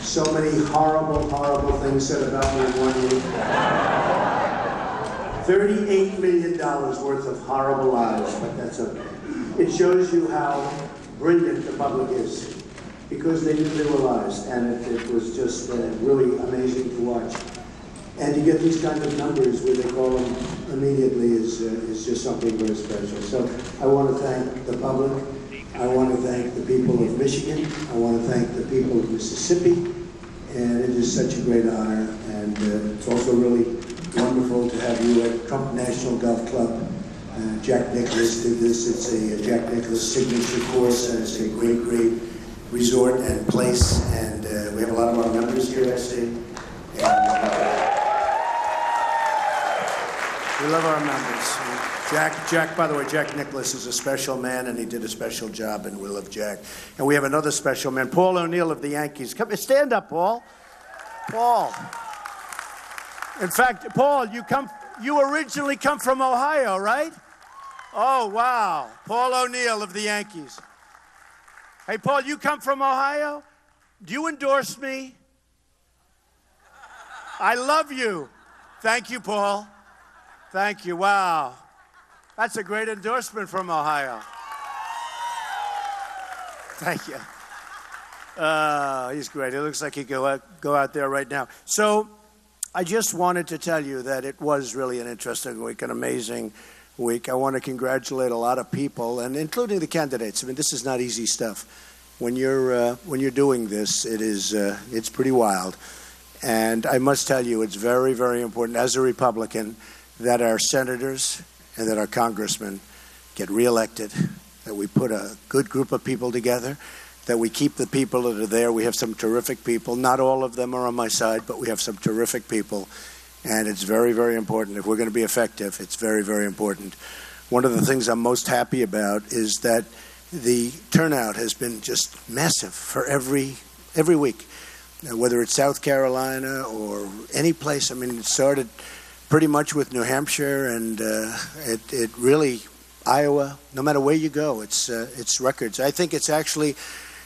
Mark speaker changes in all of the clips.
Speaker 1: So many horrible, horrible things said about me in 1 week. $38 million worth of horrible lies, but that's okay. It shows you how brilliant the public is, because they knew they were lies, and it was just really amazing to watch. And to get these kind of numbers where they call them immediately is just something very special. So I want to thank the public. I want to thank the people of Michigan. I want to thank the people of Mississippi. And it is such a great honor. And it's also really wonderful to have you at Trump National Golf Club. Jack Nicklaus did this. It's a Jack Nicklaus signature course, and it's a great, great resort and place. And we have a lot of our members here, I see. We love our members. Jack, by the way, Jack Nicklaus is a special man, and he did a special job, and we love Jack. And we have another special man, Paul O'Neill of the Yankees. Come, stand up, Paul. Paul. In fact, Paul, you originally come from Ohio, right? Oh, wow. Paul O'Neill of the Yankees. Hey, Paul, you come from Ohio? Do you endorse me? I love you. Thank you, Paul. Thank you. Wow. That's a great endorsement from Ohio. Thank you. He's great. It looks like he could go out there right now. So I just wanted to tell you that it was really an interesting week, an amazing week. I want to congratulate a lot of people, and including the candidates. I mean, this is not easy stuff. When you're doing this, it's pretty wild. And I must tell you, it's very, very important as a Republican that our senators and that our congressmen get reelected, that we put a good group of people together, that we keep the people that are there. We have some terrific people. Not all of them are on my side, but we have some terrific people. And it's very, very important. If we're going to be effective, it's very, very important. One of the things I'm most happy about is that the turnout has been just massive for every week. Now, whether it's South Carolina or any place. I mean, it started pretty much with New Hampshire, and it really, Iowa, no matter where you go, it's records. I think it's actually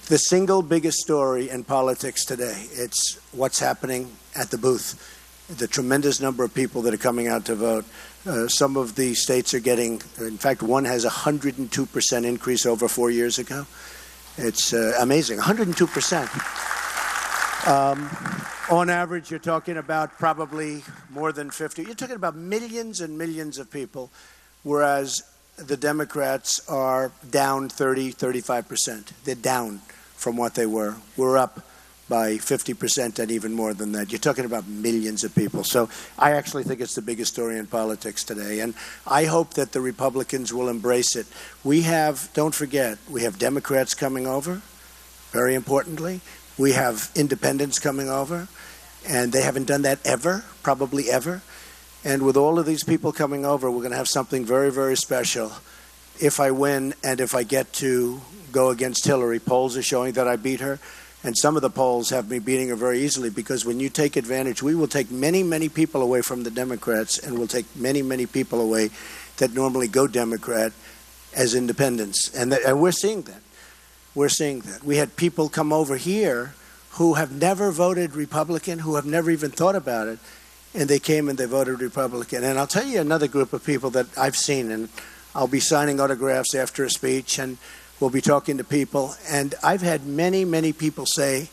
Speaker 1: the single biggest story in politics today. It's what's happening at the booth, the tremendous number of people that are coming out to vote. Some of the states are getting, in fact, one has 102% increase over 4 years ago. It's amazing, 102%. On average, you're talking about probably more than 50. You're talking about millions and millions of people, whereas the Democrats are down 30, 35%. They're down from what they were. We're up by 50% and even more than that. You're talking about millions of people. So I actually think it's the biggest story in politics today. And I hope that the Republicans will embrace it. Don't forget, we have Democrats coming over, very importantly. We have independents coming over, and they haven't done that ever, probably ever. And with all of these people coming over, we're going to have something very, very special. If I win and if I get to go against Hillary, polls are showing that I beat her. And some of the polls have me beating her very easily, because when you take advantage, we will take many, many people away from the Democrats, and we'll take many, many people away that normally go Democrat as independents. And we're seeing that. We're seeing that. We had people come over here who have never voted Republican, who have never even thought about it, and they came and they voted Republican. And I'll tell you another group of people that I've seen, and I'll be signing autographs after a speech, and we'll be talking to people. And I've had many, many people say,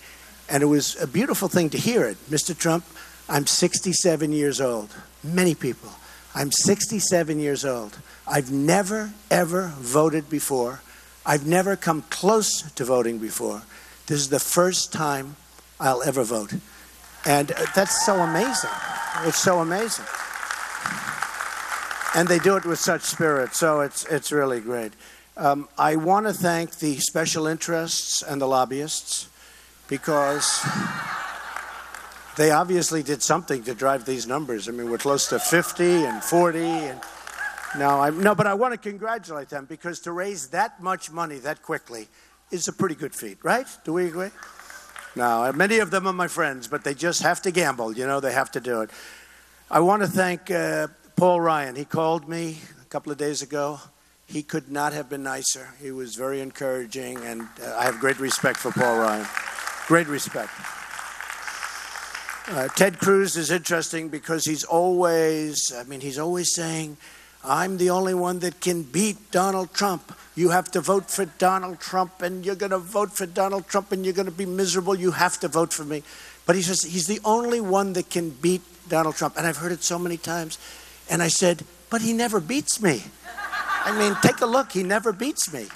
Speaker 1: and it was a beautiful thing to hear it, Mr. Trump, I'm 67 years old. Many people. I'm 67 years old. I've never, ever voted before. I've never come close to voting before. This is the first time I'll ever vote. And that's so amazing. It's so amazing. And they do it with such spirit, so it's really great. I want to thank the special interests and the lobbyists, because they obviously did something to drive these numbers. I mean, we're close to 50 and 40 and but I want to congratulate them, because to raise that much money that quickly is a pretty good feat, right? Do we agree? Now, many of them are my friends, but they just have to gamble. You know, they have to do it. I want to thank Paul Ryan. He called me a couple of days ago. He could not have been nicer. He was very encouraging, and I have great respect for Paul Ryan. Great respect. Ted Cruz is interesting because he's always saying, I'm the only one that can beat Donald Trump. You have to vote for Donald Trump, and you're going to vote for Donald Trump, and you're going to be miserable. You have to vote for me. But he says he's the only one that can beat Donald Trump. And I've heard it so many times. And I said, but he never beats me. I mean, take a look. He never beats me.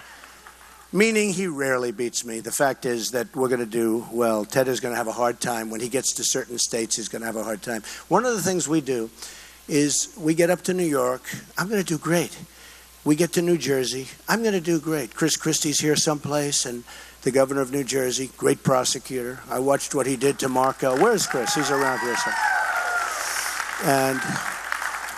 Speaker 1: Meaning he rarely beats me. The fact is that we're going to do well. Ted is going to have a hard time. When he gets to certain states, he's going to have a hard time. One of the things we do is we get up to New York. I'm going to do great. We get to New Jersey. I'm going to do great. Chris Christie's here someplace, and the governor of New Jersey, great prosecutor. I watched what he did to Marco. Where's Chris? He's around here somewhere. And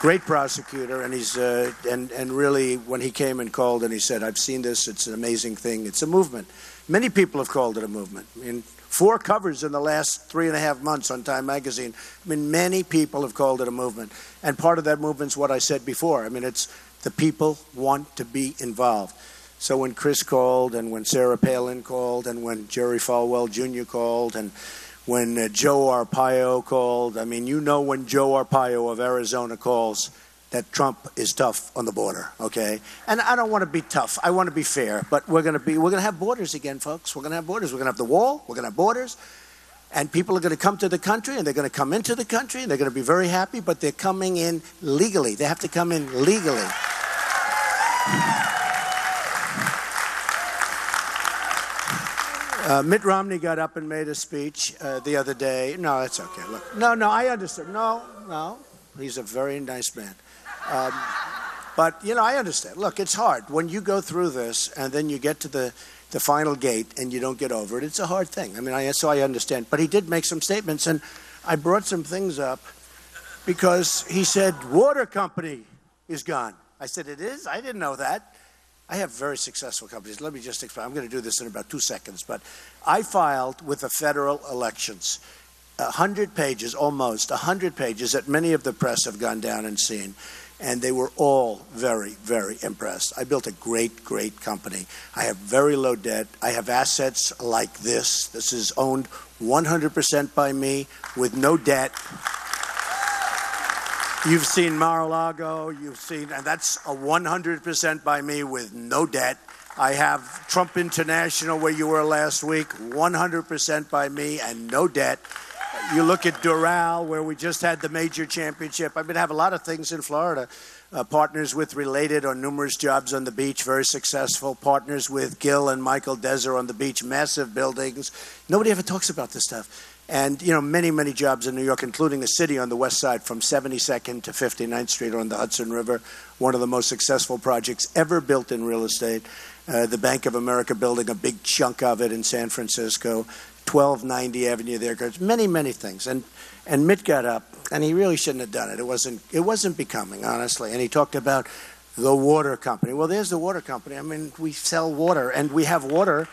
Speaker 1: great prosecutor, and he's and really, when he came and called and he said, I've seen this, it's an amazing thing, it's a movement. Many people have called it a movement. I mean, 4 covers in the last 3.5 months on Time Magazine. I mean, many people have called it a movement. And part of that movement's what I said before. I mean, it's the people want to be involved. So when Chris called, and when Sarah Palin called, and when Jerry Falwell Jr. called, and when Joe Arpaio called, I mean, you know, when Joe Arpaio of Arizona calls, that Trump is tough on the border, okay? And I don't want to be tough. I want to be fair. But we're going to have borders again, folks. We're going to have borders. We're going to have the wall. We're going to have borders. And people are going to come to the country, and they're going to come into the country, and they're going to be very happy, but they're coming in legally. They have to come in legally. Mitt Romney got up and made a speech the other day. No, that's okay. Look, no, I understand. No, he's a very nice man. But, you know, I understand. Look, it's hard. When you go through this and then you get to the final gate and you don't get over it, it's a hard thing. I mean, so I understand. But he did make some statements, and I brought some things up because he said, water company is gone. I said, it is? I didn't know that. I have very successful companies. Let me just explain. I'm going to do this in about 2 seconds. But I filed with the federal elections 100 pages, almost 100 pages that many of the press have gone down and seen. And they were all very, very impressed. I built a great, great company. I have very low debt. I have assets like this. This is owned 100% by me with no debt. You've seen Mar-a-Lago, and that's a 100% by me with no debt. I have Trump International, where you were last week, 100% by me and no debt. You look at Doral, where we just had the major championship. I mean, I have a lot of things in Florida. Partners with Related on numerous jobs on the beach, very successful. Partners with Gil and Michael Deser on the beach, massive buildings. Nobody ever talks about this stuff. And, you know, many, many jobs in New York, including a city on the west side from 72nd to 59th Street on the Hudson River, one of the most successful projects ever built in real estate. The Bank of America building a big chunk of it in San Francisco, 1290 Avenue there. Many, many things. And Mitt got up, and he really shouldn't have done it. It wasn't becoming, honestly. And he talked about the water company. Well, there's the water company. I mean, we sell water, and we have water.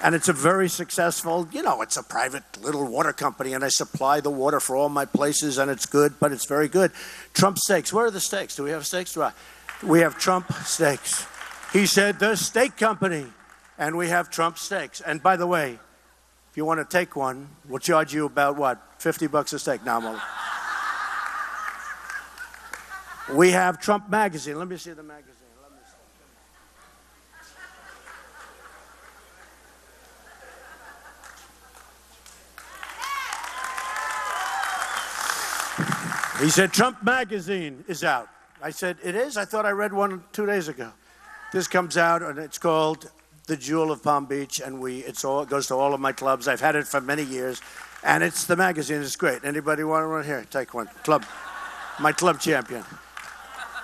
Speaker 1: And it's a very successful, you know, it's a private little water company, and I supply the water for all my places, and it's good, but it's very good. Trump steaks. Where are the steaks? Do we have steaks? We have Trump steaks. He said, the steak company, and we have Trump steaks. And by the way, if you want to take one, we'll charge you about, what, $50 a steak? No, we have Trump Magazine. Let me see the magazine. He said, Trump Magazine is out. I said, it is? I thought I read one 2 days ago. This comes out, and it's called The Jewel of Palm Beach, and it goes to all of my clubs. I've had it for many years, and it's the magazine. It's great. Anybody want one? Here, take one. Club, my club champion.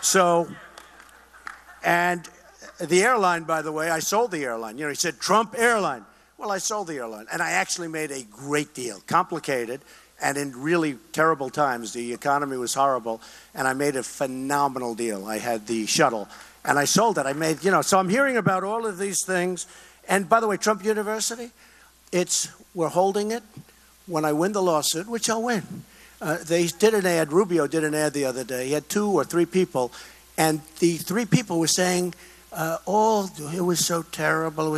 Speaker 1: So, and the airline, by the way, I sold the airline. You know, he said, Trump Airline. Well, I sold the airline, and I actually made a great deal. Complicated. And in really terrible times, the economy was horrible, and I made a phenomenal deal. I had the shuttle, and I sold it. I made, you know, so I'm hearing about all of these things. And by the way, Trump University, we're holding it when I win the lawsuit, which I'll win. They did an ad, Rubio did an ad the other day. He had 2 or 3 people, and the 3 people were saying, it was so terrible.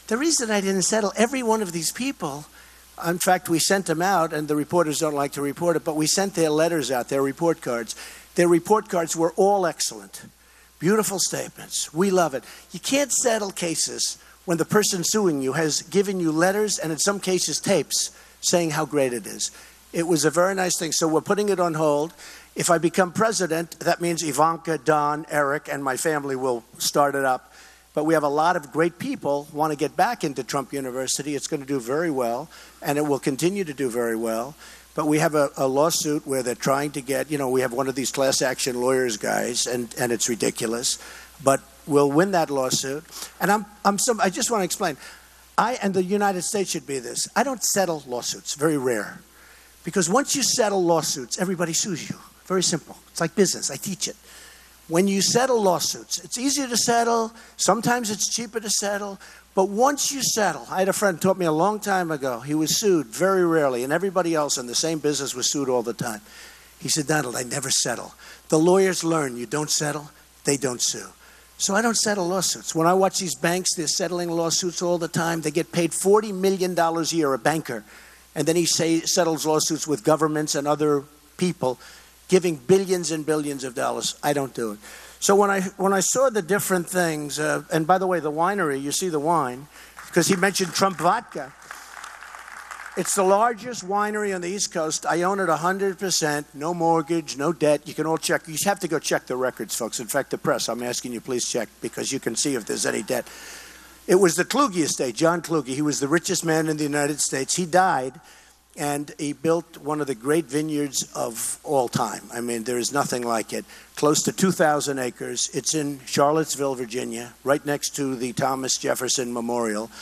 Speaker 1: The reason I didn't settle, every one of these people In fact, we sent them out, and the reporters don't like to report it, but we sent their letters out, their report cards. Their report cards were all excellent. Beautiful statements. We love it. You can't settle cases when the person suing you has given you letters and in some cases tapes saying how great it is. It was a very nice thing. So we're putting it on hold. If I become president, that means Ivanka, Don, Eric, and my family will start it up. But we have a lot of great people want to get back into Trump University. It's going to do very well, and it will continue to do very well. But we have a lawsuit where they're trying to get, we have one of these class action lawyers guys, and it's ridiculous. But we'll win that lawsuit. And I just want to explain. I and the United States should be this. I don't settle lawsuits, very rare. Because once you settle lawsuits, everybody sues you. Very simple. It's like business. I teach it. When you settle lawsuits, it's easier to settle. Sometimes it's cheaper to settle. But once you settle, I had a friend taught me a long time ago. He was sued very rarely, and everybody else in the same business was sued all the time. He said, Donald, I never settle. The lawyers learn you don't settle, they don't sue. So I don't settle lawsuits. When I watch these banks, they're settling lawsuits all the time. They get paid $40 million a year, a banker. And then he settles lawsuits with governments and other people, giving billions and billions of dollars. I don't do it. So when I saw the different things, and by the way, the winery, you see the wine, because he mentioned Trump vodka. It's the largest winery on the East Coast. I own it 100%, no mortgage, no debt. You can all check. You have to go check the records, folks. In fact, the press, I'm asking you, please check, because you can see if there's any debt. It was the Kluge estate, John Kluge. He was the richest man in the United States. He died. And he built one of the great vineyards of all time. I mean, there is nothing like it. Close to 2,000 acres. It's in Charlottesville, Virginia, right next to the Thomas Jefferson Memorial.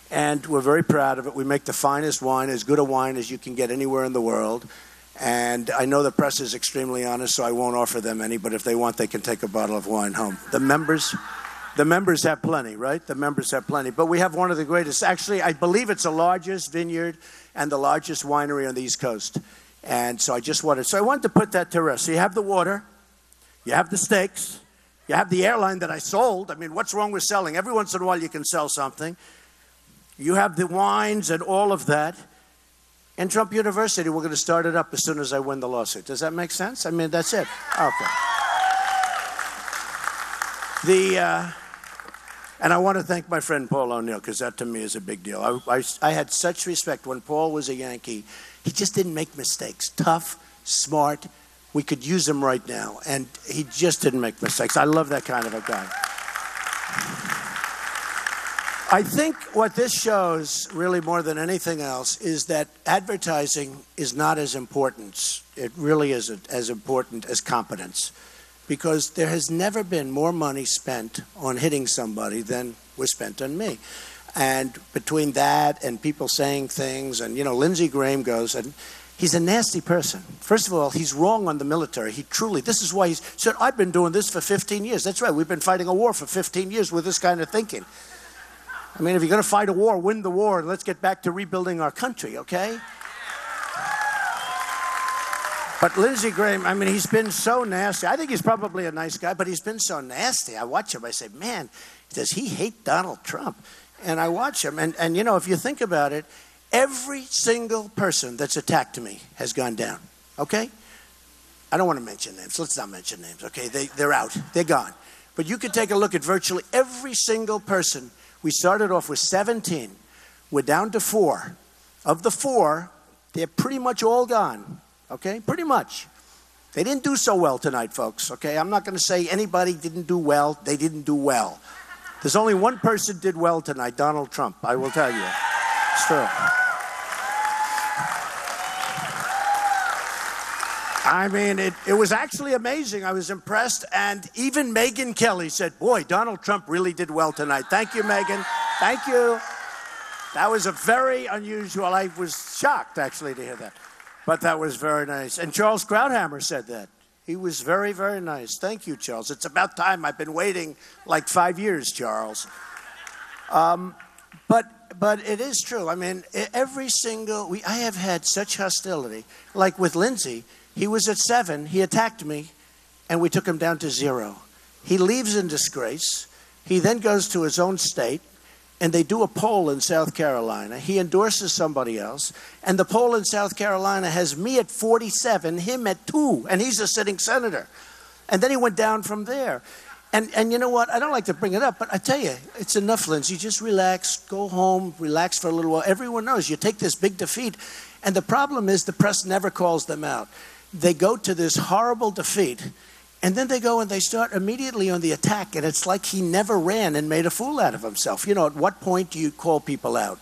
Speaker 1: And we're very proud of it. We make the finest wine, as good a wine as you can get anywhere in the world. And I know the press is extremely honest, so I won't offer them any. But if they want, they can take a bottle of wine home. The members have plenty, right? The members have plenty. But we have one of the greatest. Actually, I believe it's the largest vineyard and the largest winery on the East Coast. And so I wanted to put that to rest. So you have the water, you have the steaks, you have the airline that I sold. I mean, what's wrong with selling? Every once in a while you can sell something. You have the wines and all of that. And Trump University, we're going to start it up as soon as I win the lawsuit. Does that make sense? I mean, that's it. Okay. And I want to thank my friend Paul O'Neill, because that to me is a big deal. I had such respect when Paul was a Yankee. He just didn't make mistakes. Tough, smart. We could use him right now. And he just didn't make mistakes. I love that kind of a guy. I think what this shows, really more than anything else, is that advertising is not as important. It really isn't as important as competence. Because there has never been more money spent on hitting somebody than was spent on me. And between that and people saying things, and, Lindsey Graham goes, and he's a nasty person. First of all, he's wrong on the military. This is why he said, I've been doing this for 15 years. That's right, we've been fighting a war for 15 years with this kind of thinking. I mean, if you're going to fight a war, win the war, and let's get back to rebuilding our country, okay? But Lindsey Graham, I mean, he's been so nasty. I think he's probably a nice guy, but he's been so nasty. I watch him. I say, man, does he hate Donald Trump? And I watch him. And if you think about it, every single person that's attacked me has gone down, okay? I don't want to mention names. Let's not mention names, okay? They're out. They're gone. But you could take a look at virtually every single person. We started off with 17. We're down to 4. Of the 4, they're pretty much all gone. Okay, pretty much. They didn't do so well tonight, folks, okay? I'm not going to say anybody didn't do well. They didn't do well. There's only one person did well tonight, Donald Trump, I will tell you. It's true. I mean, it was actually amazing. I was impressed. And even Megyn Kelly said, boy, Donald Trump really did well tonight. Thank you, Megyn. Thank you. That was a very unusual. I was shocked, actually, to hear that. But that was very nice. And Charles Krauthammer said that. He was very, very nice. Thank you, Charles. It's about time. I've been waiting like 5 years, Charles. But it is true. I mean, I have had such hostility. Like with Lindsey, he was at 7. He attacked me, and we took him down to 0. He leaves in disgrace. He then goes to his own state, and they do a poll in South Carolina. He endorses somebody else, and the poll in South Carolina has me at 47, him at 2, and he's a sitting senator. And then he went down from there. And you know what? I don't like to bring it up, but I tell you, it's enough, Lindsey. Just relax, go home, relax for a little while. Everyone knows you take this big defeat, and the problem is the press never calls them out. They go to this horrible defeat, and then they go and they start immediately on the attack, and it's like he never ran and made a fool out of himself. You know, at what point do you call people out?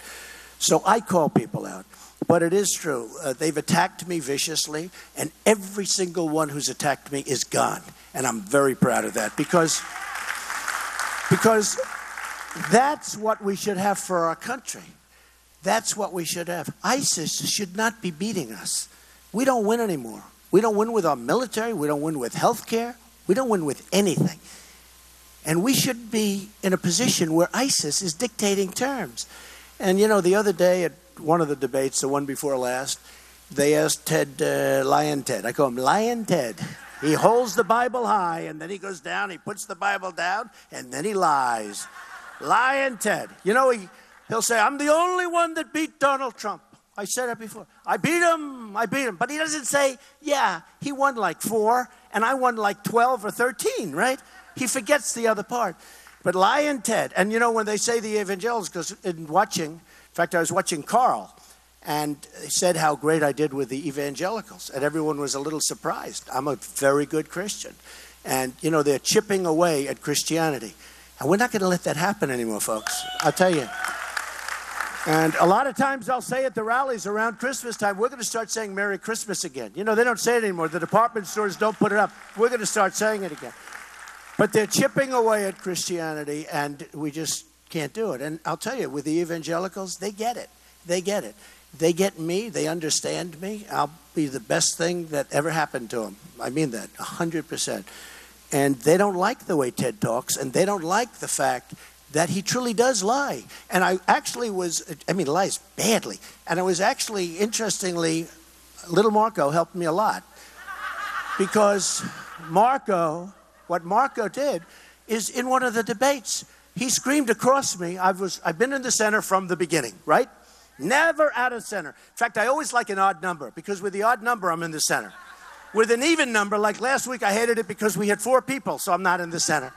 Speaker 1: So I call people out. But it is true. They've attacked me viciously, and every single one who's attacked me is gone. And I'm very proud of that because that's what we should have for our country. That's what we should have. ISIS should not be beating us. We don't win anymore. We don't win with our military. We don't win with health care. We don't win with anything. And we should be in a position where ISIS is dictating terms. And, you know, the other day at one of the debates, the one before last, they asked Ted, Lion Ted. I call him Lion Ted. He holds the Bible high, and then he goes down, he puts the Bible down, and then he lies. Lion Ted. You know, he'll say, I'm the only one that beat Donald Trump. I said it before. I beat him. But he doesn't say, yeah, he won like 4, and I won like 12 or 13, right? He forgets the other part. But Lion Ted, and you know, when they say the evangelicals, because in fact, I was watching Carl, and he said how great I did with the evangelicals, and everyone was a little surprised. I'm a very good Christian. And, you know, they're chipping away at Christianity. And we're not going to let that happen anymore, folks. I'll tell you. And a lot of times I'll say at the rallies around Christmas time, we're going to start saying Merry Christmas again. You know, they don't say it anymore. The department stores don't put it up. We're going to start saying it again. But they're chipping away at Christianity, and we just can't do it. And I'll tell you, with the evangelicals, they get it. They get it. They get me. They understand me. I'll be the best thing that ever happened to them. I mean that, 100%. And they don't like the way Ted talks, and they don't like the fact that he truly does lie. And I actually lies badly. And I was actually, interestingly, little Marco helped me a lot. Because what Marco did is in one of the debates, he screamed across me. I've been in the center from the beginning, right? Never out of center. In fact, I always like an odd number, because with the odd number, I'm in the center. With an even number, like last week, I hated it because we had 4 people, so I'm not in the center.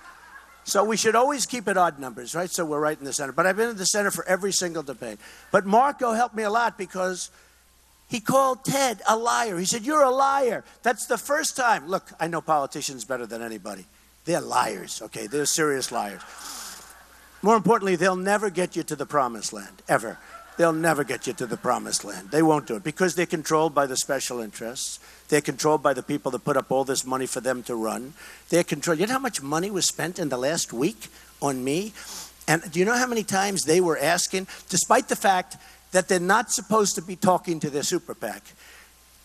Speaker 1: So we should always keep it odd numbers, right? So we're right in the center. But I've been in the center for every single debate. But Marco helped me a lot because he called Ted a liar. He said, you're a liar. That's the first time. Look, I know politicians better than anybody. They're liars, okay? They're serious liars. More importantly, they'll never get you to the promised land, ever. They'll never get you to the promised land. They won't do it because they're controlled by the special interests. They're controlled by the people that put up all this money for them to run. They're controlled. You know how much money was spent in the last week on me? And do you know how many times they were asking, despite the fact that they're not supposed to be talking to their super PAC?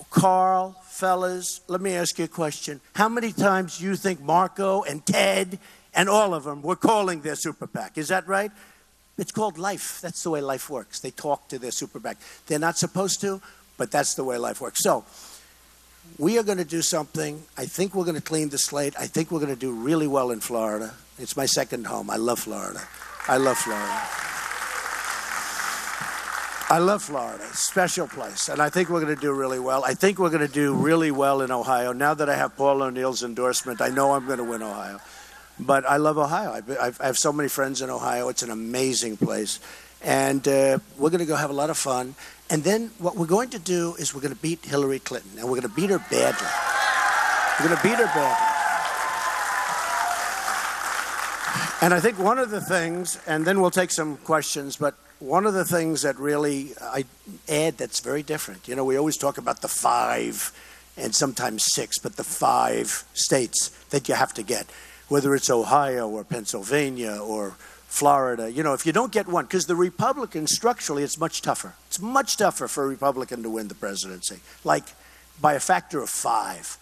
Speaker 1: Carl, fellas, let me ask you a question. How many times do you think Marco and Ted and all of them were calling their super PAC? Is that right? It's called life. That's the way life works. They talk to their super PAC. They're not supposed to, but that's the way life works. So we are going to do something. I think we're going to clean the slate. I think we're going to do really well in Florida. It's my second home. I love Florida. I love Florida. I love Florida. Special place. And I think we're going to do really well. I think we're going to do really well in Ohio. Now that I have Paul O'Neill's endorsement, I know I'm going to win Ohio. But I love Ohio. I have so many friends in Ohio. It's an amazing place. And we're going to go have a lot of fun. And then what we're going to do is we're going to beat Hillary Clinton. And we're going to beat her badly. We're going to beat her badly. And I think one of the things, and then we'll take some questions, but one of the things that really I add that's very different. You know, we always talk about the 5 and sometimes 6, but the 5 states that you have to get. Whether it's Ohio or Pennsylvania or Florida, you know, if you don't get one, because the Republicans, structurally, it's much tougher. It's much tougher for a Republican to win the presidency, like by a factor of 5.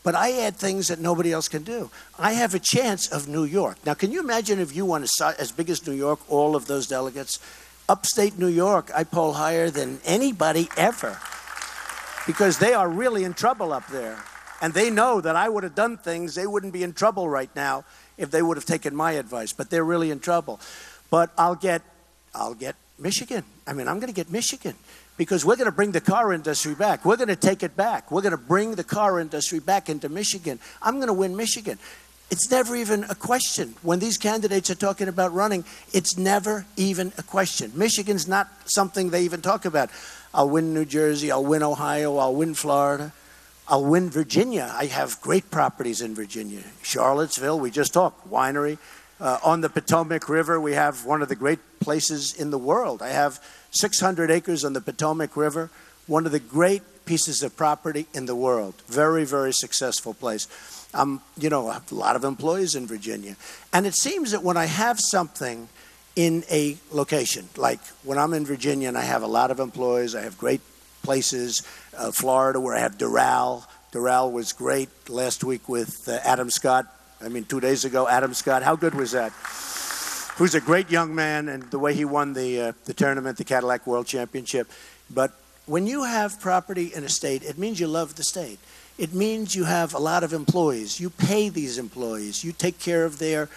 Speaker 1: But I add things that nobody else can do. I have a chance of New York. Now, can you imagine if you won as big as New York, all of those delegates? Upstate New York, I poll higher than anybody ever, because they are really in trouble up there. And they know that I would have done things, they wouldn't be in trouble right now if they would have taken my advice. But they're really in trouble. But I'll get I'll get Michigan. I mean, I'm going to get Michigan because we're going to bring the car industry back. We're going to take it back. We're going to bring the car industry back into Michigan. I'm going to win Michigan. It's never even a question. When these candidates are talking about running, it's never even a question. Michigan's not something they even talk about. I'll win New Jersey. I'll win Ohio. I'll win Florida. I'll win Virginia. I have great properties in Virginia. Charlottesville, we just talked, winery. On the Potomac River, we have one of the great places in the world. I have 600 acres on the Potomac River, one of the great pieces of property in the world. Very, very successful place. I have a lot of employees in Virginia. And it seems that when I have something in a location, like when I'm in Virginia and I have a lot of employees, I have great places, Florida where I have Doral. Doral was great last week with Adam Scott. 2 days ago, Adam Scott. How good was that? Who's a great young man, and the way he won the tournament, the Cadillac World Championship. But when you have property in a state, it means you love the state. It means you have a lot of employees. You pay these employees. You take care of their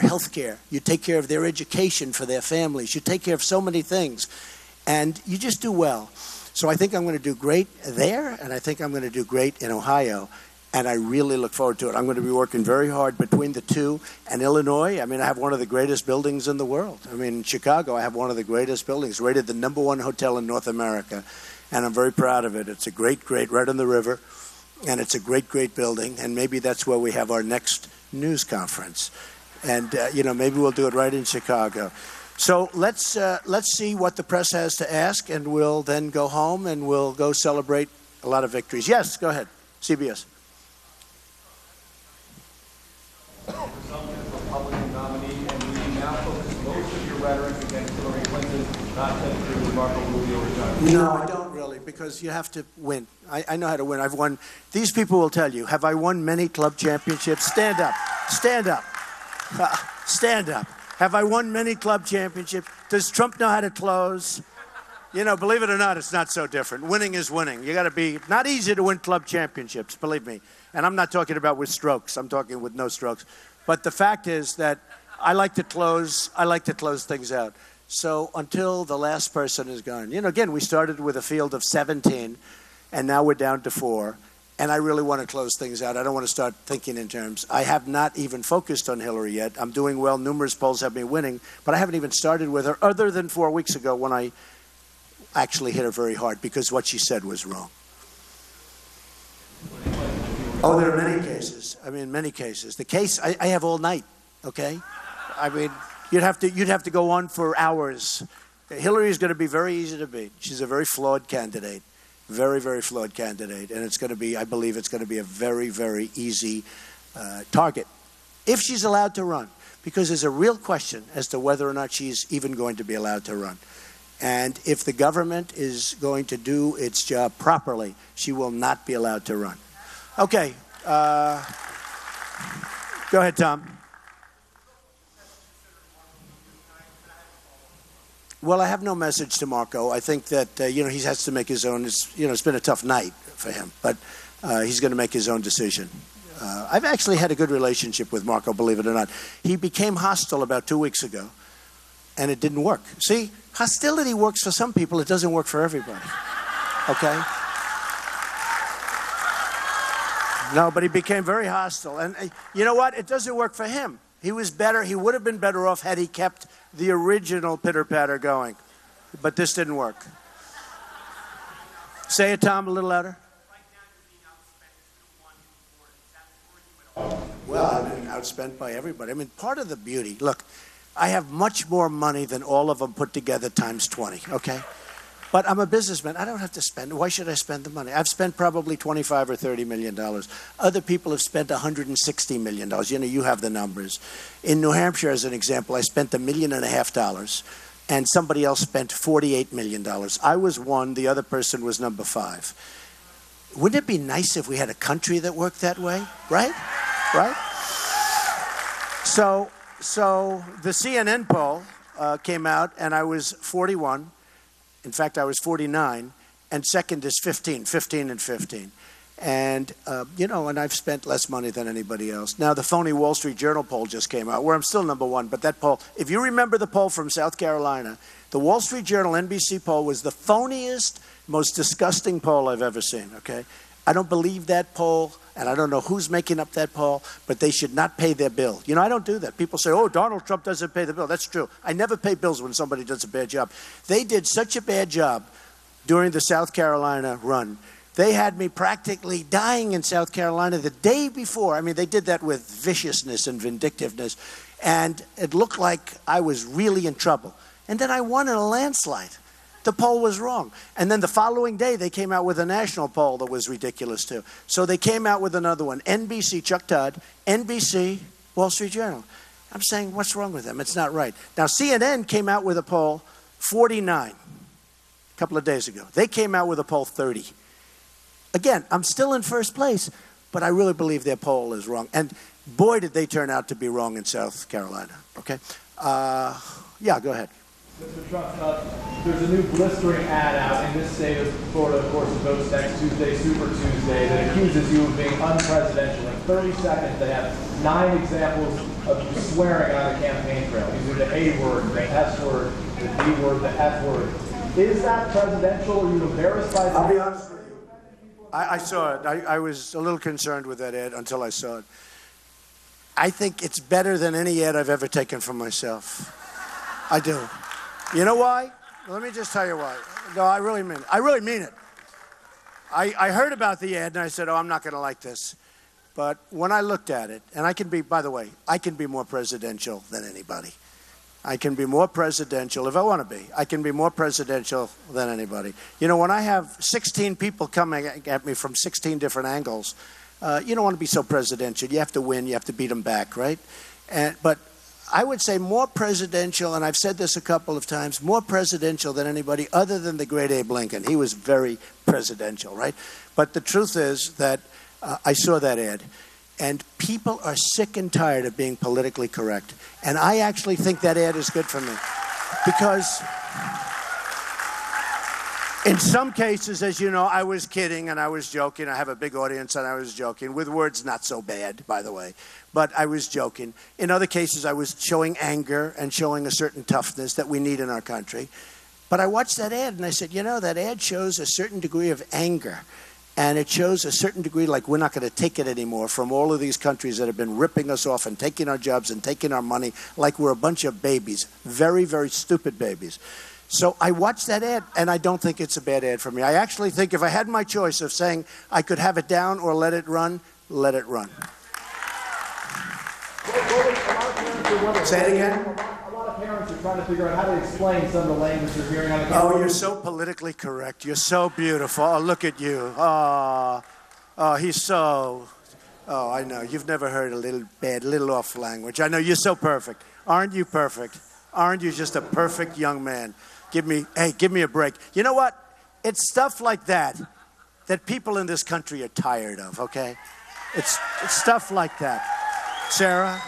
Speaker 1: health care. You take care of their education for their families. You take care of so many things. And you just do well. So I think I'm going to do great there, and I think I'm going to do great in Ohio. And I really look forward to it. I'm going to be working very hard between the two. And Illinois, I have one of the greatest buildings in the world. In Chicago, I have one of the greatest buildings, rated the #1 hotel in North America. And I'm very proud of it. It's a great, right on the river. And it's a great, great building. And maybe that's where we have our next news conference. And, maybe we'll do it right in Chicago. So let's see what the press has to ask. And we'll then go home and we'll go celebrate a lot of victories. Yes, go ahead. CBS.
Speaker 2: Republican nominee, and we now focus most of your rhetoric against Hillary Clinton, not Senator Marco Rubio or John.
Speaker 1: No, I don't really, because you have to win. I know how to win. I've won. These people will tell you, have I won many club championships? Stand up. Stand up. Stand up. Have I won many club championships? Does Trump know how to close? Believe it or not, it's not so different. Winning is winning. You got to be, not easy to win club championships, believe me. And I'm not talking about with strokes. I'm talking with no strokes. But the fact is that I like to close things out. So until the last person is gone. Again, we started with a field of 17, and now we're down to 4. And I really want to close things out. I don't want to start thinking in terms. I have not even focused on Hillary yet. I'm doing well. Numerous polls have me winning. But I haven't even started with her, other than 4 weeks ago when I actually hit her very hard because what she said was wrong. Oh, there are many cases. Many cases. The case I have all night. Okay, you'd have to go on for hours. Hillary is going to be very easy to beat. She's a very flawed candidate, very, very flawed candidate, and it's going to be. I believe it's going to be a very, very easy target if she's allowed to run, because there's a real question as to whether or not she's even going to be allowed to run. And if the government is going to do its job properly, she will not be allowed to run. Okay. Go ahead, Tom. Well, I have no message to Marco. I think that, he has to make his own. It's been a tough night for him, but he's going to make his own decision. I've actually had a good relationship with Marco, believe it or not. He became hostile about 2 weeks ago, and it didn't work. See, hostility works for some people. It doesn't work for everybody. Okay? No, but he became very hostile. And you know what? It doesn't work for him. He was better. He would have been better off had he kept the original pitter-patter going. But this didn't work. Say it, Tom, a little louder. Well, I've been outspent by everybody. Part of the beauty, look, I have much more money than all of them put together times 20, okay? But I'm a businessman. I don't have to spend. Why should I spend the money? I've spent probably $25 or $30 million. Other people have spent $160 million. You have the numbers. In New Hampshire, as an example, I spent $1.5 million, and somebody else spent $48 million. I was 1. The other person was number 5. Wouldn't it be nice if we had a country that worked that way? Right? Right? So the CNN poll came out, and I was 41. In fact, I was 49, and second is 15 and 15. And, and I've spent less money than anybody else. Now, the phony Wall Street Journal poll just came out, where I'm still number one. But that poll, if you remember the poll from South Carolina, the Wall Street Journal NBC poll was the phoniest, most disgusting poll I've ever seen, okay? I don't believe that poll, and I don't know who's making up that poll, but they should not pay their bill. I don't do that. People say, oh, Donald Trump doesn't pay the bill. That's true. I never pay bills when somebody does a bad job. They did such a bad job during the South Carolina run. They had me practically dying in South Carolina the day before. I mean, they did that with viciousness and vindictiveness, and it looked like I was really in trouble. And then I won in a landslide. The poll was wrong. And then the following day, they came out with a national poll that was ridiculous, too. So they came out with another one. NBC, Chuck Todd, NBC, Wall Street Journal. I'm saying, what's wrong with them? It's not right. Now, CNN came out with a poll 49 a couple of days ago. They came out with a poll 30. Again, I'm still in first place, but I really believe their poll is wrong. And boy, did they turn out to be wrong in South Carolina. Okay? Yeah, go ahead.
Speaker 2: Mr. Trump, there's a new blistering ad out in this state of Florida, of course, it votes next Tuesday, Super Tuesday, that accuses you of being unpresidential. In 30 seconds, they have 9 examples of you swearing on the campaign trail. These are the A word, the S word, the D word, the F word. Is that presidential? Are you embarrassed by that?
Speaker 1: I'll be honest with you. I saw it. I was a little concerned with that ad until I saw it. I think it's better than any ad I've ever taken for myself. I do. You know why? Let me just tell you why. No, I really mean it. I really mean it. I heard about the ad and I said, oh, I'm not going to like this. But when I looked at it, and I can be, by the way, I can be more presidential than anybody. I can be more presidential if I want to be. I can be more presidential than anybody. When I have 16 people coming at me from 16 different angles, you don't want to be so presidential. You have to win. You have to beat them back, right? But I would say more presidential, and I've said this a couple of times, more presidential than anybody other than the great Abe Lincoln. He was very presidential, right? But the truth is that I saw that ad, and people are sick and tired of being politically correct. And I actually think that ad is good for me. Because in some cases, as you know, I was kidding and I was joking. I have a big audience and I was joking, with words not so bad, by the way. But I was joking. In other cases, I was showing anger and showing a certain toughness that we need in our country. But I watched that ad and I said, that ad shows a certain degree of anger. And it shows a certain degree like we're not going to take it anymore from all of these countries that have been ripping us off and taking our jobs and taking our money like we're a bunch of babies. Very, very stupid babies. So I watched that ad, and I don't think it's a bad ad for me. I actually think if I had my choice of saying I could have it down or let it run, let it run. Say it again?
Speaker 2: A lot of parents are trying to figure out how to explain some of the language they're hearing on the campaign.
Speaker 1: Oh, you're so politically correct. You're so beautiful. Oh, look at you. Oh, he's so... Oh, I know. You've never heard a little bad, little off language. I know. You're so perfect. Aren't you perfect? Aren't you just a perfect young man? Give me a break. You know what? It's stuff like that people in this country are tired of, okay? It's stuff like that. Sarah?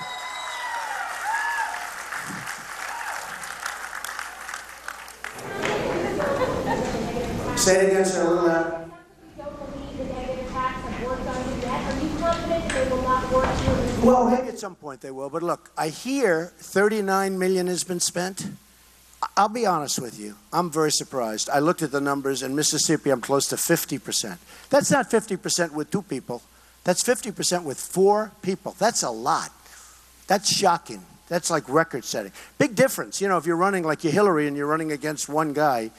Speaker 1: Say it again, Sarah, a little louder. Well, maybe at some point they will. But look, I hear $39 million has been spent. I'll be honest with you. I'm very surprised. I looked at the numbers. In Mississippi, I'm close to 50%. That's not 50% with 2 people. That's 50% with 4 people. That's a lot. That's shocking. That's like record setting. Big difference. If you're running like you're Hillary and you're running against one guy,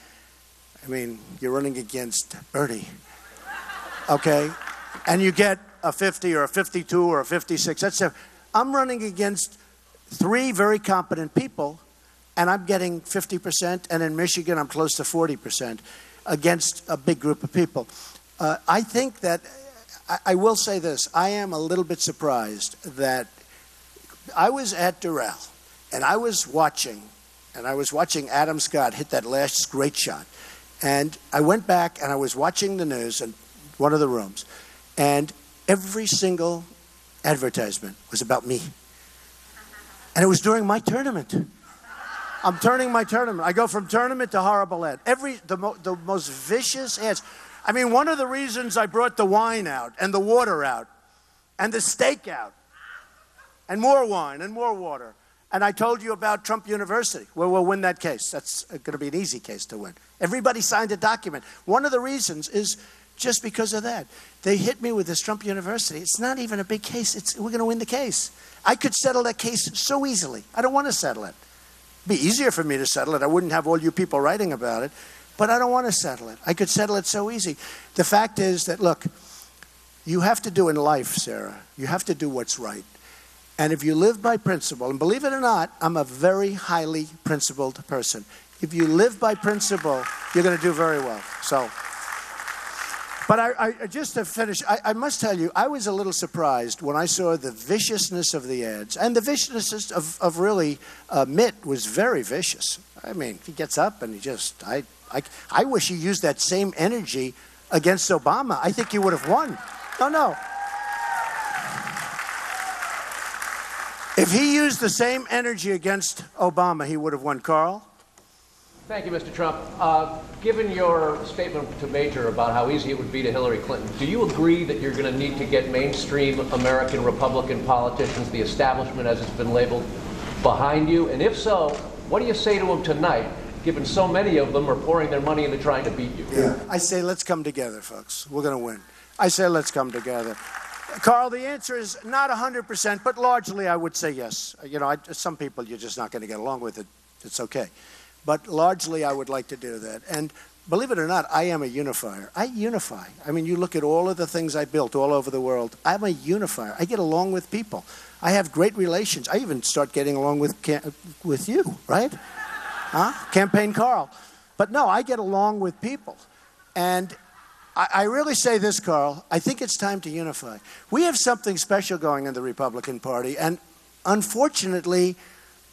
Speaker 1: you're running against Bernie. Okay? And you get a 50 or a 52 or a 56. I'm running against 3 very competent people, and I'm getting 50%, and in Michigan I'm close to 40% against a big group of people. I think that, I will say this, I am a little bit surprised that I was at Doral, and I was watching Adam Scott hit that last great shot. And I went back and I was watching the news in one of the rooms, and every single advertisement was about me. And it was during my tournament. I'm turning my tournament. I go from tournament to horrible ad. The most vicious ads. I mean, one of the reasons I brought the wine out and the water out and the steak out and more wine and more water, and I told you about Trump University, where we'll win that case. That's going to be an easy case to win. Everybody signed a document. One of the reasons is just because of that. They hit me with this Trump University. It's not even a big case. We're going to win the case. I could settle that case so easily. I don't want to settle it. It'd be easier for me to settle it. I wouldn't have all you people writing about it. But I don't want to settle it. I could settle it so easy. The fact is that, look, you have to do in life, Sarah, you have to do what's right. And if you live by principle, and believe it or not, I'm a very highly principled person. If you live by principle, you're going to do very well. So, but I just to finish, I must tell you, I was a little surprised when I saw the viciousness of the ads. And the viciousness of really Mitt was very vicious. I mean, he gets up and he just, I wish he used that same energy against Obama. I think he would have won. No. If he used the same energy against Obama, he would have won. Carl?
Speaker 3: Thank you, Mr. Trump. Given your statement to Major about how easy it would be to Hillary Clinton, do you agree that you're going to need to get mainstream American Republican politicians, the establishment as it's been labeled, behind you? And if so, what do you say to them tonight, given so many of them are pouring their money into trying to beat you?
Speaker 1: Yeah. I say let's come together, folks. We're going to win. I say let's come together. Carl, the answer is not 100%, but largely I would say yes. You know, some people you're just not going to get along with it. It's okay. But largely I would like to do that. And believe it or not, I am a unifier. I unify. I mean, you look at all of the things I built all over the world. I'm a unifier. I get along with people. I have great relations. I even start getting along with you, right? Huh? Campaign Carl. But no, I get along with people. And I really say this, Carl, I think it's time to unify. We have something special going in the Republican Party, and unfortunately,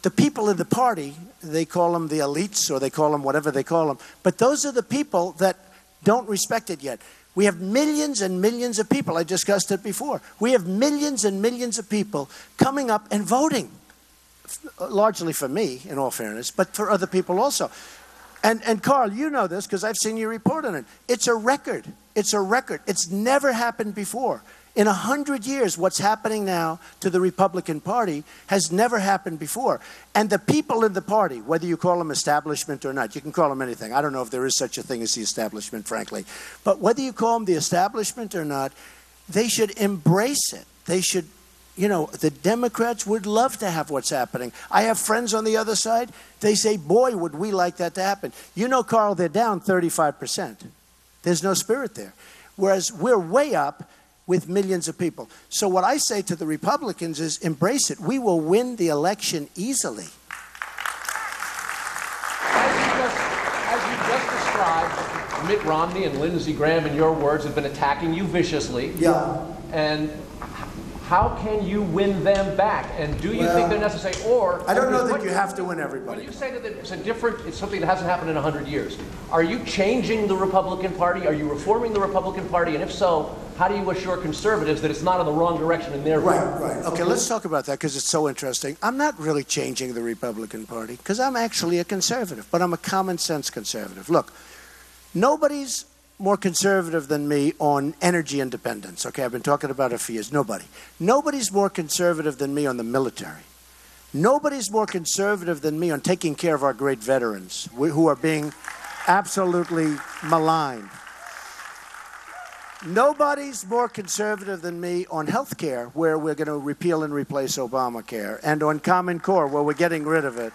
Speaker 1: the people in the party, they call them the elites, or they call them whatever they call them, but those are the people that don't respect it yet. We have millions and millions of people, I discussed it before, we have millions and millions of people coming up and voting, largely for me, in all fairness, but for other people also. And Carl, you know this because I've seen you report on it. It's a record. It's a record. It's never happened before. In 100 years, what's happening now to the Republican Party has never happened before. And the people in the party, whether you call them establishment or not, you can call them anything. I don't know if there is such a thing as the establishment, frankly. But whether you call them the establishment or not, they should embrace it. They should. You know, the Democrats would love to have what's happening. I have friends on the other side. They say, boy, would we like that to happen. You know, Carl, they're down 35%. There's no spirit there. Whereas we're way up with millions of people. So what I say to the Republicans is embrace it. We will win the election easily.
Speaker 3: As you just described, Mitt Romney and Lindsey Graham, in your words, have been attacking you viciously.
Speaker 1: Yeah.
Speaker 3: And how can you win them back? And do you think they're necessary? Or
Speaker 1: I don't know that you have to win everybody.
Speaker 3: When you say that it's something that hasn't happened in 100 years, are you changing the Republican Party? Are you reforming the Republican Party? And if so, how do you assure conservatives that it's not in the wrong direction in their view?
Speaker 1: Right. Okay, let's talk about that because it's so interesting. I'm not really changing the Republican Party because I'm actually a conservative, but I'm a common sense conservative. Look, nobody's more conservative than me on energy independence. Okay, I've been talking about it for years. Nobody's more conservative than me on the military. Nobody's more conservative than me on taking care of our great veterans who are being absolutely maligned. Nobody's more conservative than me on health care, where we're going to repeal and replace Obamacare, and on Common Core, where we're getting rid of it,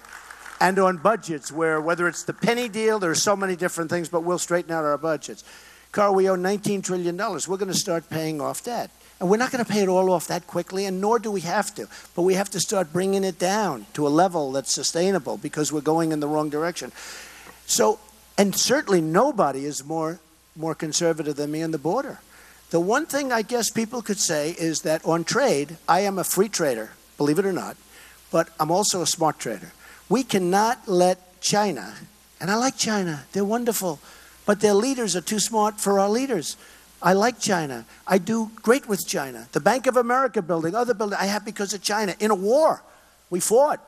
Speaker 1: and on budgets, where whether it's the penny deal, there are so many different things, but we'll straighten out our budgets. Carl, we owe $19 trillion. We're going to start paying off debt. And we're not going to pay it all off that quickly, and nor do we have to. But we have to start bringing it down to a level that's sustainable because we're going in the wrong direction. So, and certainly nobody is more conservative than me on the border. The one thing I guess people could say is that on trade, I am a free trader, believe it or not, but I'm also a smart trader. We cannot let China, and I like China, they're wonderful, but their leaders are too smart for our leaders. I like China. I do great with China. The Bank of America building, other building, I have because of China. In a war, we fought.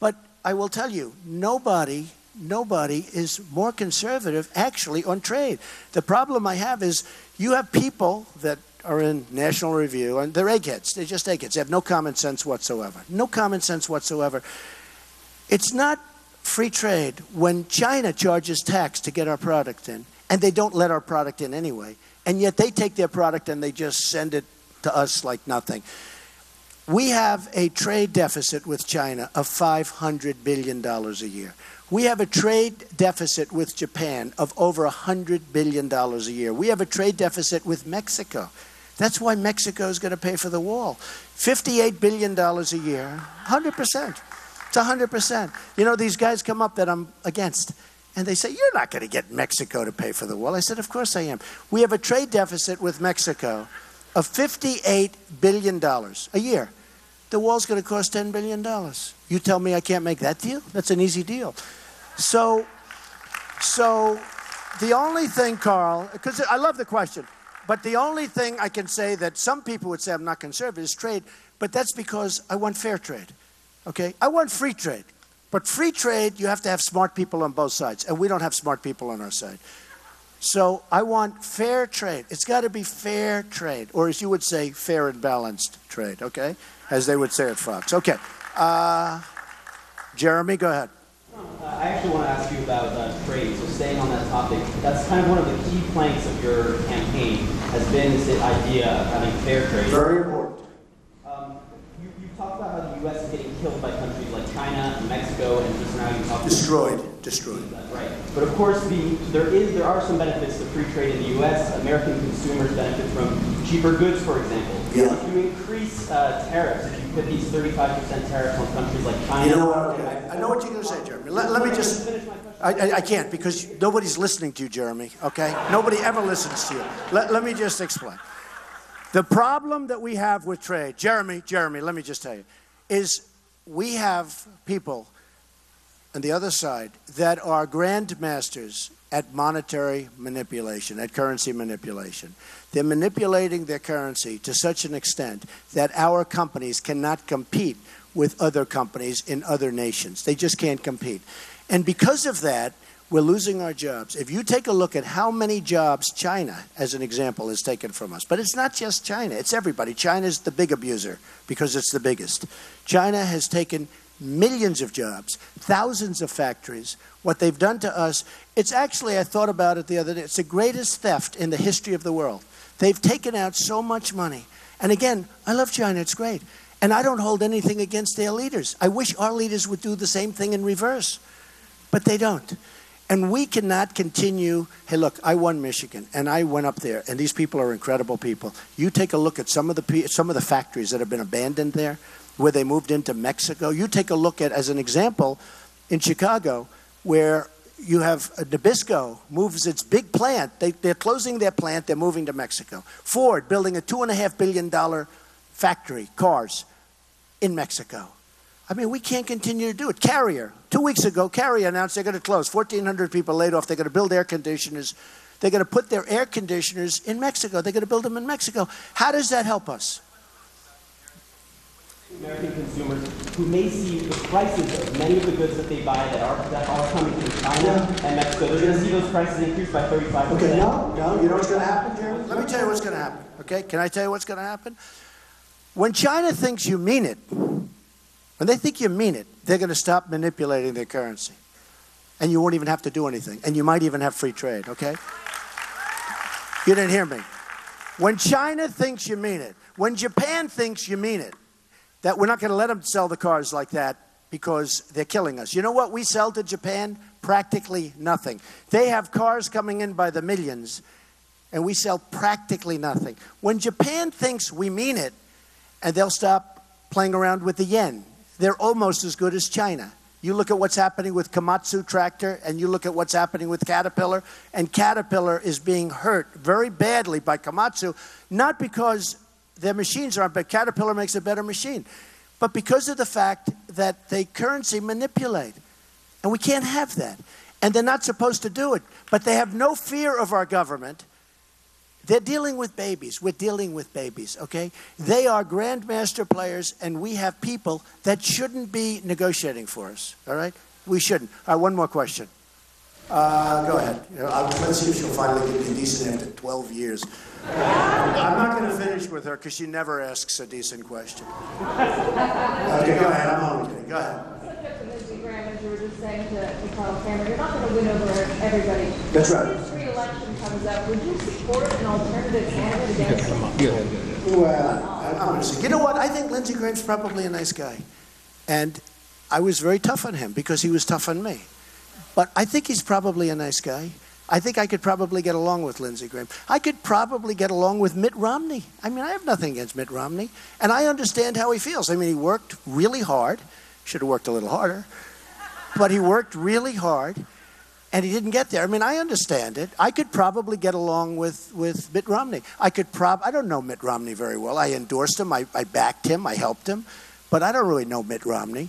Speaker 1: But I will tell you, nobody nobody is more conservative actually on trade. The problem I have is you have people that are in National Review, and they're eggheads. They're just eggheads. They have no common sense whatsoever. No common sense whatsoever. It's not free trade when China charges tax to get our product in, and they don't let our product in anyway, and yet they take their product and they just send it to us like nothing. We have a trade deficit with China of $500 billion a year. We have a trade deficit with Japan of over $100 billion a year. We have a trade deficit with Mexico. That's why Mexico is going to pay for the wall. $58 billion a year, 100%. It's 100%. You know, these guys come up that I'm against, and they say, you're not going to get Mexico to pay for the wall. I said, of course I am. We have a trade deficit with Mexico of $58 billion a year. The wall's going to cost $10 billion. You tell me I can't make that deal? That's an easy deal. So the only thing, Carl, because I love the question, but the only thing I can say that some people would say I'm not conservative is trade, but that's because I want fair trade, okay? I want free trade, but free trade, you have to have smart people on both sides, and we don't have smart people on our side. So I want fair trade. It's got to be fair trade, or as you would say, fair and balanced trade, okay? As they would say at Fox. Okay. Jeremy, go ahead.
Speaker 4: I actually want to ask you about trade. So staying on that topic, that's kind of one of the key planks of your campaign has been this idea of having fair trade.
Speaker 1: Very important.
Speaker 4: You've talked about how the U.S. is getting killed by countries like China and Mexico, and just now you talked
Speaker 1: Destroyed.
Speaker 4: Right. But of course, there are some benefits to free trade in the U.S. American consumers benefit from cheaper goods, for example.
Speaker 1: Yeah.
Speaker 4: If you increase tariffs, if you put these 35% tariffs on countries like China...
Speaker 1: You know what? Okay. I know what you're going to say, Jeremy. Let me just... I can't, because nobody's listening to you, Jeremy, okay? Nobody ever listens to you. Let me just explain. The problem that we have with trade, Jeremy, let me just tell you, is we have people on the other side that are grandmasters at monetary manipulation, at currency manipulation. They're manipulating their currency to such an extent that our companies cannot compete with other companies in other nations. They just can't compete. And because of that, we're losing our jobs. If you take a look at how many jobs China, as an example, has taken from us, but it's not just China, it's everybody. China's the big abuser because it's the biggest. China has taken millions of jobs, thousands of factories. What they've done to us, it's actually, I thought about it the other day, it's the greatest theft in the history of the world. They've taken out so much money. And again, I love China, it's great. And I don't hold anything against their leaders. I wish our leaders would do the same thing in reverse. But they don't. And we cannot continue, hey look, I won Michigan and I went up there and these people are incredible people. You take a look at some of the factories that have been abandoned there, where they moved into Mexico. You take a look at, as an example, in Chicago, where you have Nabisco moves its big plant. They're closing their plant. They're moving to Mexico. Ford building a $2.5 billion factory, cars, in Mexico. I mean, we can't continue to do it. Carrier, 2 weeks ago, Carrier announced they're going to close. 1,400 people laid off. They're going to build air conditioners. They're going to put their air conditioners in Mexico. They're going to build them in Mexico. How does that help us?
Speaker 4: American consumers who may see the prices of many of the goods that they buy that are coming from China and Mexico, they're going to see those prices increase by 35%.
Speaker 1: Okay, no, you know what's going to happen, Jeremy? Let me tell you what's going to happen, okay? Can I tell you what's going to happen? When China thinks you mean it, when they think you mean it, they're going to stop manipulating their currency. And you won't even have to do anything. And you might even have free trade, okay? You didn't hear me. When China thinks you mean it, when Japan thinks you mean it, that we're not going to let them sell the cars like that because they're killing us. You know what we sell to Japan? Practically nothing. They have cars coming in by the millions, and we sell practically nothing. When Japan thinks we mean it, and they'll stop playing around with the yen, they're almost as good as China. You look at what's happening with Komatsu tractor, and you look at what's happening with Caterpillar, and Caterpillar is being hurt very badly by Komatsu, not because their machines aren't, but Caterpillar makes a better machine. But because of the fact that they currency manipulate. And we can't have that. And they're not supposed to do it. But they have no fear of our government. They're dealing with babies. We're dealing with babies, okay? They are grandmaster players, and we have people that shouldn't be negotiating for us, all right? We shouldn't. All right, one more question. Go ahead. Let's see if she'll finally get me decent after 12 years. I'm not going to finish with her because she never asks a decent question. Okay, go ahead. I'm only kidding. Go ahead.
Speaker 5: Lindsey Graham, as you were just saying to Carl Cameron, you're not going to win over everybody.
Speaker 1: That's right.
Speaker 5: If this re-election comes up, would you support an alternative candidate against him?
Speaker 1: Well, I'm going to say, you know what? I think Lindsey Graham's probably a nice guy. And I was very tough on him because he was tough on me. But I think he's probably a nice guy. I think I could probably get along with Lindsey Graham. I could probably get along with Mitt Romney. I mean, I have nothing against Mitt Romney. And I understand how he feels. I mean, he worked really hard. Should have worked a little harder. But he worked really hard, and he didn't get there. I mean, I understand it. I could probably get along with Mitt Romney. I don't know Mitt Romney very well. I endorsed him. I backed him. I helped him. But I don't really know Mitt Romney.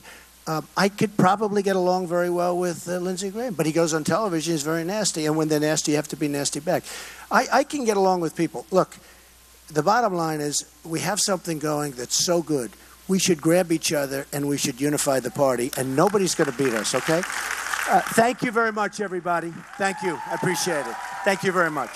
Speaker 1: I could probably get along very well with Lindsey Graham, but he goes on television, he's very nasty, and when they're nasty, you have to be nasty back. I can get along with people. Look, the bottom line is we have something going that's so good. We should grab each other and we should unify the party, and nobody's going to beat us, okay? Thank you very much, everybody. Thank you. I appreciate it. Thank you very much.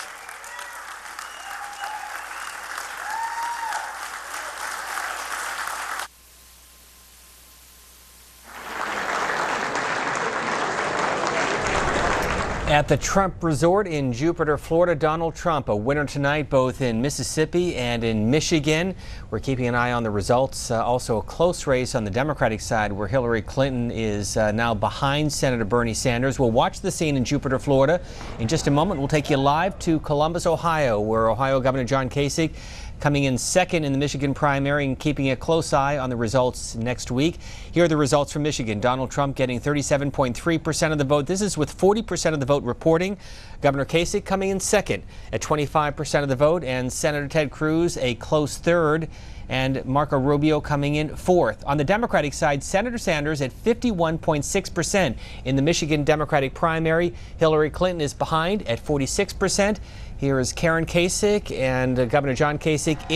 Speaker 6: At the Trump Resort in Jupiter, Florida, Donald Trump, a winner tonight both in Mississippi and in Michigan. We're keeping an eye on the results. Also a close race on the Democratic side where Hillary Clinton is now behind Senator Bernie Sanders. We'll watch the scene in Jupiter, Florida. In just a moment, we'll take you live to Columbus, Ohio, where Ohio Governor John Kasich coming in second in the Michigan primary and keeping a close eye on the results next week. Here are the results from Michigan. Donald Trump getting 37.3% of the vote. This is with 40% of the vote reporting. Governor Kasich coming in second at 25% of the vote, and Senator Ted Cruz a close third, and Marco Rubio coming in fourth. On the Democratic side, Senator Sanders at 51.6% in the Michigan Democratic primary. Hillary Clinton is behind at 46%. Here is Karen Kasich and Governor John Kasich